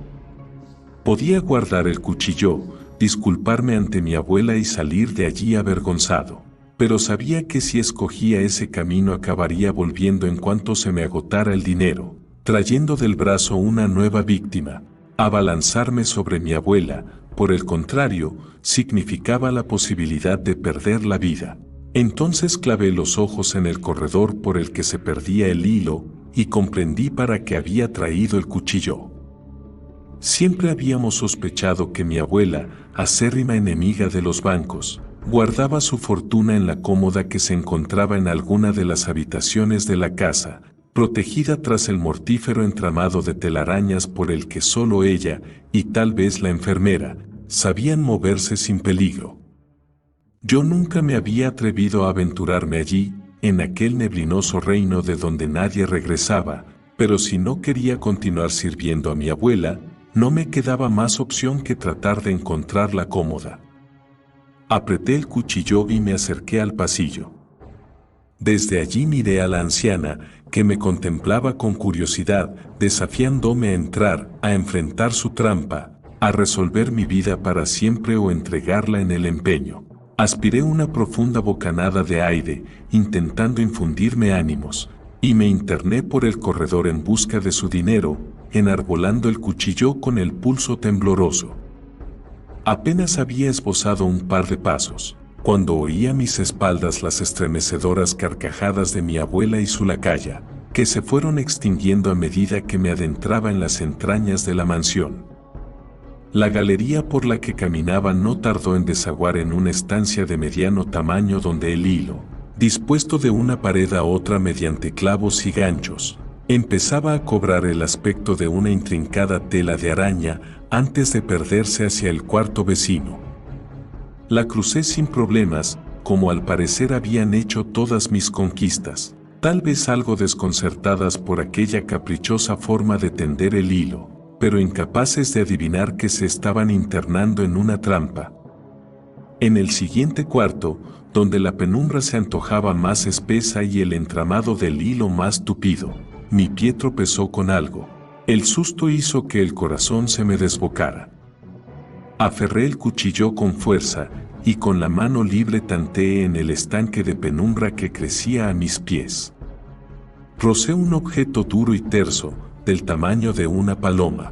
Podía guardar el cuchillo, disculparme ante mi abuela y salir de allí avergonzado, pero sabía que si escogía ese camino acabaría volviendo en cuanto se me agotara el dinero, trayendo del brazo una nueva víctima. Abalanzarme sobre mi abuela, por el contrario, significaba la posibilidad de perder la vida. Entonces clavé los ojos en el corredor por el que se perdía el hilo y comprendí para qué había traído el cuchillo. Siempre habíamos sospechado que mi abuela, acérrima enemiga de los bancos, guardaba su fortuna en la cómoda que se encontraba en alguna de las habitaciones de la casa, protegida tras el mortífero entramado de telarañas por el que solo ella, y tal vez la enfermera, sabían moverse sin peligro. Yo nunca me había atrevido a aventurarme allí, en aquel neblinoso reino de donde nadie regresaba, pero si no quería continuar sirviendo a mi abuela, no me quedaba más opción que tratar de encontrar la cómoda. Apreté el cuchillo y me acerqué al pasillo. Desde allí miré a la anciana, que me contemplaba con curiosidad, desafiándome a entrar, a enfrentar su trampa, a resolver mi vida para siempre o entregarla en el empeño. Aspiré una profunda bocanada de aire, intentando infundirme ánimos, y me interné por el corredor en busca de su dinero, enarbolando el cuchillo con el pulso tembloroso. Apenas había esbozado un par de pasos, cuando oí a mis espaldas las estremecedoras carcajadas de mi abuela y su lacaya, que se fueron extinguiendo a medida que me adentraba en las entrañas de la mansión. La galería por la que caminaba no tardó en desaguar en una estancia de mediano tamaño donde el hilo, dispuesto de una pared a otra mediante clavos y ganchos, empezaba a cobrar el aspecto de una intrincada tela de araña antes de perderse hacia el cuarto vecino. La crucé sin problemas, como al parecer habían hecho todas mis conquistas, tal vez algo desconcertadas por aquella caprichosa forma de tender el hilo, pero incapaces de adivinar que se estaban internando en una trampa. En el siguiente cuarto, donde la penumbra se antojaba más espesa y el entramado del hilo más tupido, mi pie tropezó con algo. El susto hizo que el corazón se me desbocara. Aferré el cuchillo con fuerza y con la mano libre tanteé en el estanque de penumbra que crecía a mis pies. Rocé un objeto duro y terso, del tamaño de una paloma.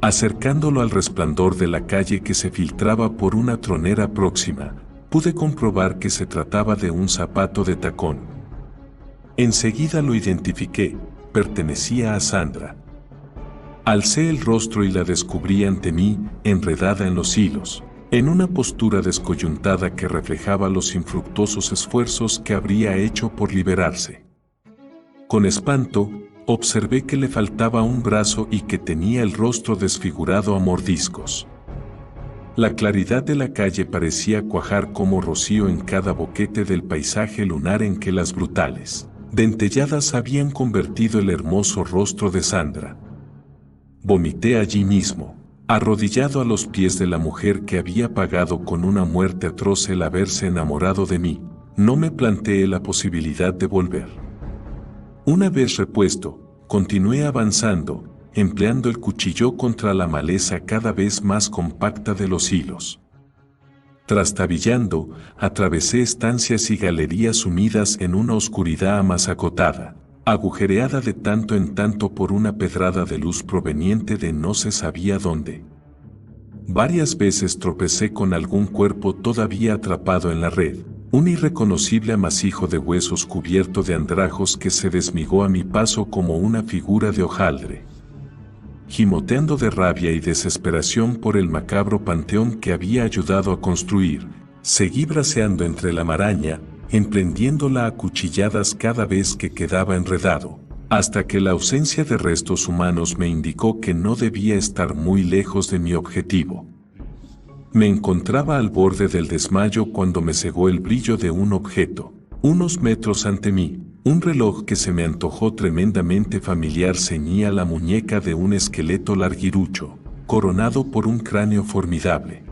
Acercándolo al resplandor de la calle que se filtraba por una tronera próxima, pude comprobar que se trataba de un zapato de tacón. Enseguida lo identifiqué, pertenecía a Sandra. Alcé el rostro y la descubrí ante mí, enredada en los hilos, en una postura descoyuntada que reflejaba los infructuosos esfuerzos que habría hecho por liberarse. Con espanto, observé que le faltaba un brazo y que tenía el rostro desfigurado a mordiscos. La claridad de la calle parecía cuajar como rocío en cada boquete del paisaje lunar en que las brutales dentelladas habían convertido el hermoso rostro de Sandra. Vomité allí mismo, arrodillado a los pies de la mujer que había pagado con una muerte atroz el haberse enamorado de mí. No me planteé la posibilidad de volver. Una vez repuesto, continué avanzando, empleando el cuchillo contra la maleza cada vez más compacta de los hilos. Trastabillando, atravesé estancias y galerías sumidas en una oscuridad amasacotada, agujereada de tanto en tanto por una pedrada de luz proveniente de no se sabía dónde. Varias veces tropecé con algún cuerpo todavía atrapado en la red, un irreconocible amasijo de huesos cubierto de andrajos que se desmigó a mi paso como una figura de hojaldre. Gimoteando de rabia y desesperación por el macabro panteón que había ayudado a construir, seguí braceando entre la maraña, emprendiéndola a cuchilladas cada vez que quedaba enredado, hasta que la ausencia de restos humanos me indicó que no debía estar muy lejos de mi objetivo. Me encontraba al borde del desmayo cuando me cegó el brillo de un objeto. Unos metros ante mí, un reloj que se me antojó tremendamente familiar ceñía la muñeca de un esqueleto larguirucho, coronado por un cráneo formidable.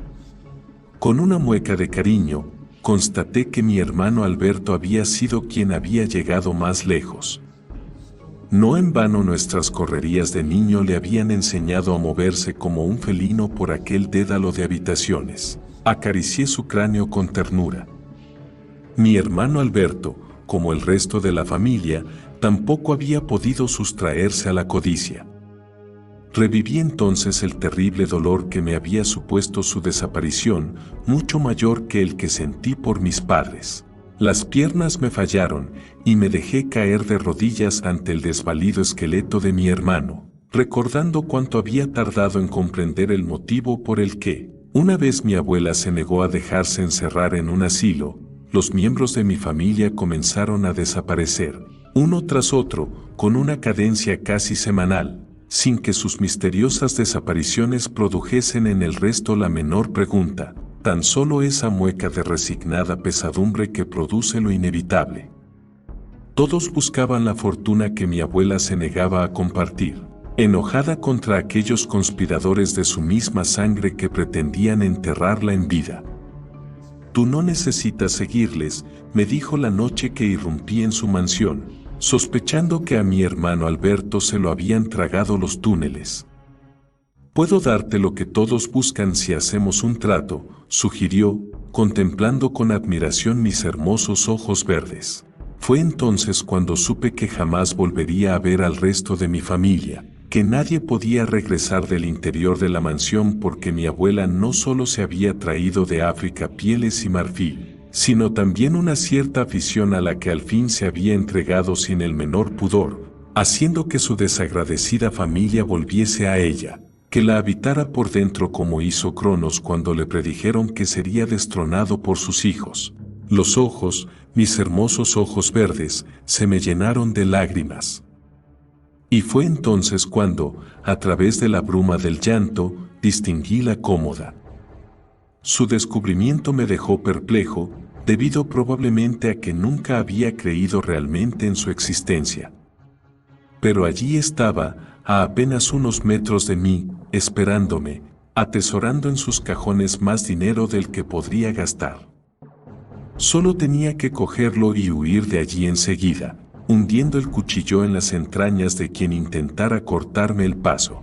Con una mueca de cariño, constaté que mi hermano Alberto había sido quien había llegado más lejos. No en vano nuestras correrías de niño le habían enseñado a moverse como un felino por aquel dédalo de habitaciones. Acaricié su cráneo con ternura. Mi hermano Alberto, como el resto de la familia, tampoco había podido sustraerse a la codicia. Reviví entonces el terrible dolor que me había supuesto su desaparición, mucho mayor que el que sentí por mis padres. Las piernas me fallaron y me dejé caer de rodillas ante el desvalido esqueleto de mi hermano, recordando cuánto había tardado en comprender el motivo por el que, una vez mi abuela se negó a dejarse encerrar en un asilo, los miembros de mi familia comenzaron a desaparecer, uno tras otro, con una cadencia casi semanal, sin que sus misteriosas desapariciones produjesen en el resto la menor pregunta. Tan solo esa mueca de resignada pesadumbre que produce lo inevitable. Todos buscaban la fortuna que mi abuela se negaba a compartir, enojada contra aquellos conspiradores de su misma sangre que pretendían enterrarla en vida. Tú no necesitas seguirles, me dijo la noche que irrumpí en su mansión, sospechando que a mi hermano Alberto se lo habían tragado los túneles. Puedo darte lo que todos buscan si hacemos un trato, sugirió, contemplando con admiración mis hermosos ojos verdes. Fue entonces cuando supe que jamás volvería a ver al resto de mi familia, que nadie podía regresar del interior de la mansión porque mi abuela no solo se había traído de África pieles y marfil, sino también una cierta afición a la que al fin se había entregado sin el menor pudor, haciendo que su desagradecida familia volviese a ella, que la habitara por dentro como hizo Cronos cuando le predijeron que sería destronado por sus hijos. Los ojos, mis hermosos ojos verdes, se me llenaron de lágrimas. Y fue entonces cuando, a través de la bruma del llanto, distinguí la cómoda. Su descubrimiento me dejó perplejo, debido probablemente a que nunca había creído realmente en su existencia. Pero allí estaba, a apenas unos metros de mí, esperándome, atesorando en sus cajones más dinero del que podría gastar. Solo tenía que cogerlo y huir de allí enseguida, hundiendo el cuchillo en las entrañas de quien intentara cortarme el paso.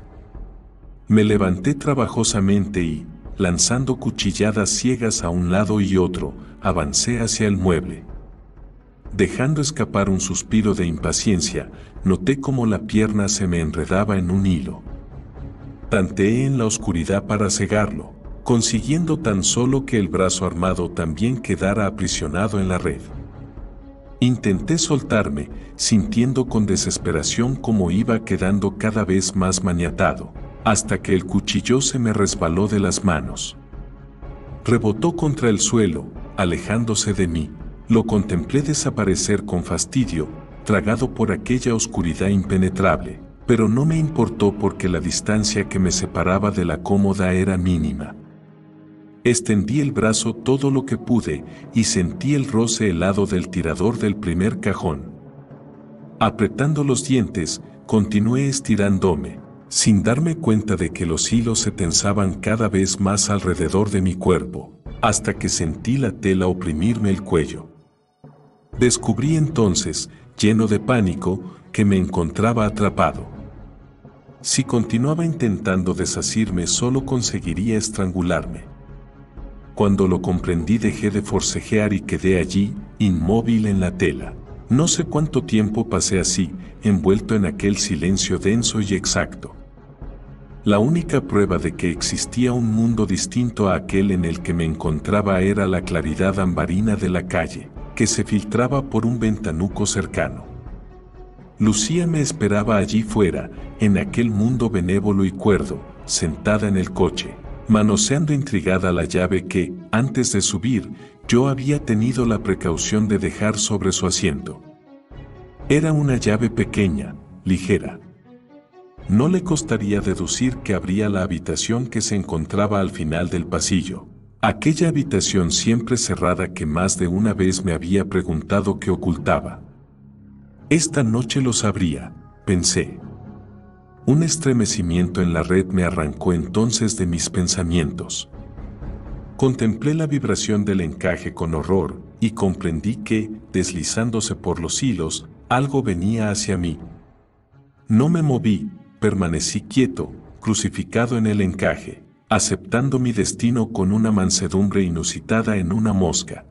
Me levanté trabajosamente y, lanzando cuchilladas ciegas a un lado y otro, avancé hacia el mueble. Dejando escapar un suspiro de impaciencia, noté cómo la pierna se me enredaba en un hilo. Tanteé en la oscuridad para cegarlo, consiguiendo tan solo que el brazo armado también quedara aprisionado en la red. Intenté soltarme, sintiendo con desesperación cómo iba quedando cada vez más maniatado, hasta que el cuchillo se me resbaló de las manos. Rebotó contra el suelo, alejándose de mí. Lo contemplé desaparecer con fastidio, tragado por aquella oscuridad impenetrable, pero no me importó porque la distancia que me separaba de la cómoda era mínima. Extendí el brazo todo lo que pude y sentí el roce helado del tirador del primer cajón. Apretando los dientes, continué estirándome, sin darme cuenta de que los hilos se tensaban cada vez más alrededor de mi cuerpo, hasta que sentí la tela oprimirme el cuello. Descubrí entonces, lleno de pánico, que me encontraba atrapado. Si continuaba intentando desasirme solo conseguiría estrangularme. Cuando lo comprendí dejé de forcejear y quedé allí, inmóvil en la tela. No sé cuánto tiempo pasé así, envuelto en aquel silencio denso y exacto. La única prueba de que existía un mundo distinto a aquel en el que me encontraba era la claridad ambarina de la calle, que se filtraba por un ventanuco cercano. Lucía me esperaba allí fuera, en aquel mundo benévolo y cuerdo, sentada en el coche, manoseando intrigada la llave que, antes de subir, yo había tenido la precaución de dejar sobre su asiento. Era una llave pequeña, ligera. No le costaría deducir que abría la habitación que se encontraba al final del pasillo. Aquella habitación siempre cerrada que más de una vez me había preguntado qué ocultaba. Esta noche lo sabría, pensé. Un estremecimiento en la red me arrancó entonces de mis pensamientos. Contemplé la vibración del encaje con horror y comprendí que, deslizándose por los hilos, algo venía hacia mí. No me moví, permanecí quieto, crucificado en el encaje, aceptando mi destino con una mansedumbre inusitada en una mosca.